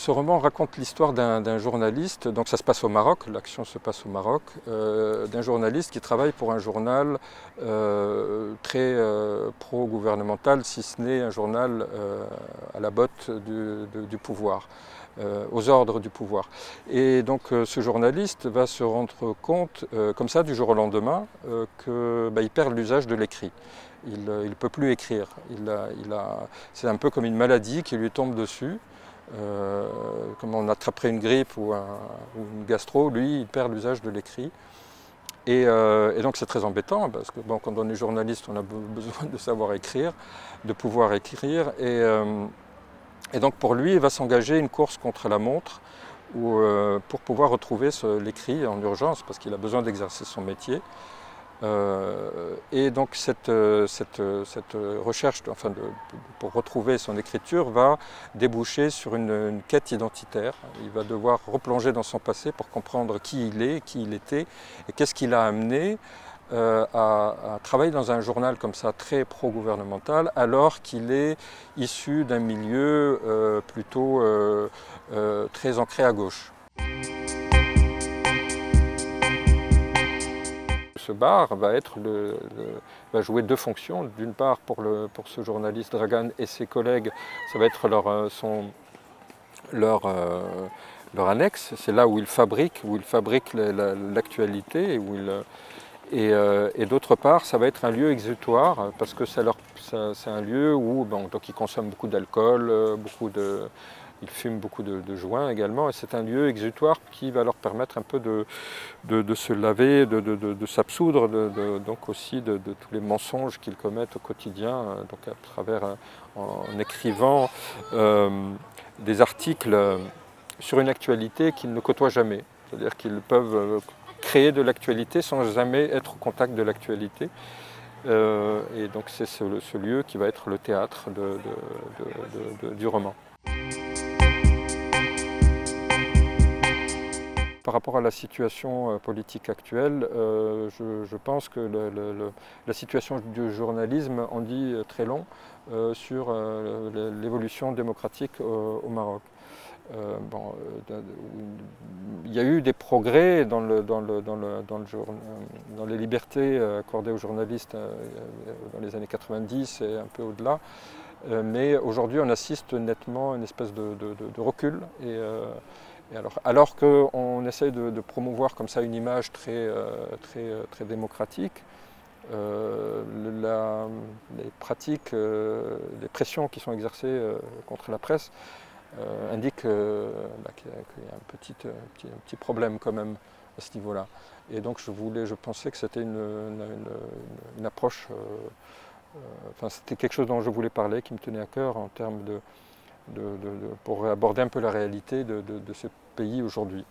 ce roman raconte l'histoire d'un journaliste, donc ça se passe au Maroc, l'action se passe au Maroc, d'un journaliste qui travaille pour un journal très pro-gouvernemental, si ce n'est un journal à la botte du pouvoir, aux ordres du pouvoir. Et donc ce journaliste va se rendre compte, comme ça, du jour au lendemain, qu'il perd l'usage de l'écrit. Il ne peut plus écrire. C'est un peu comme une maladie qui lui tombe dessus. Comme on attraperait une grippe ou une gastro, lui, il perd l'usage de l'écrit. Et donc c'est très embêtant, parce que bon, quand on est journaliste, on a besoin de savoir écrire, de pouvoir écrire. Et donc pour lui, il va s'engager une course contre la montre pour pouvoir retrouver l'écrit en urgence, parce qu'il a besoin d'exercer son métier. Et donc cette recherche pour retrouver son écriture va déboucher sur une quête identitaire. Il va devoir replonger dans son passé pour comprendre qui il est, qui il était et qu'est-ce qui l'a amené à travailler dans un journal comme ça très pro-gouvernemental alors qu'il est issu d'un milieu plutôt très ancré à gauche. Ce bar va jouer deux fonctions. D'une part, pour ce journaliste Dragan et ses collègues, ça va être leur annexe. C'est là où ils fabriquent l'actualité. Et d'autre part, ça va être un lieu exutoire, parce que c'est un lieu où donc ils consomment beaucoup d'alcool, ils fument beaucoup de joints également, et c'est un lieu exutoire qui va leur permettre un peu de se laver, de s'absoudre, donc aussi de tous les mensonges qu'ils commettent au quotidien, donc à travers, en écrivant des articles sur une actualité qu'ils ne côtoient jamais. C'est-à-dire qu'ils peuvent créer de l'actualité sans jamais être au contact de l'actualité. Et donc c'est ce lieu qui va être le théâtre du roman. Par rapport à la situation politique actuelle, je pense que la situation du journalisme en dit très long sur l'évolution démocratique au Maroc. Il y a eu des progrès dans les libertés accordées aux journalistes dans les années 90 et un peu au-delà, mais aujourd'hui on assiste nettement à une espèce de recul. Alors qu'on essaye de promouvoir comme ça une image très démocratique, les pratiques, les pressions qui sont exercées contre la presse indiquent qu'il y a un petit problème quand même à ce niveau-là. Et donc je pensais que c'était une approche, c'était quelque chose dont je voulais parler, qui me tenait à cœur en termes pour aborder un peu la réalité de ce pays aujourd'hui.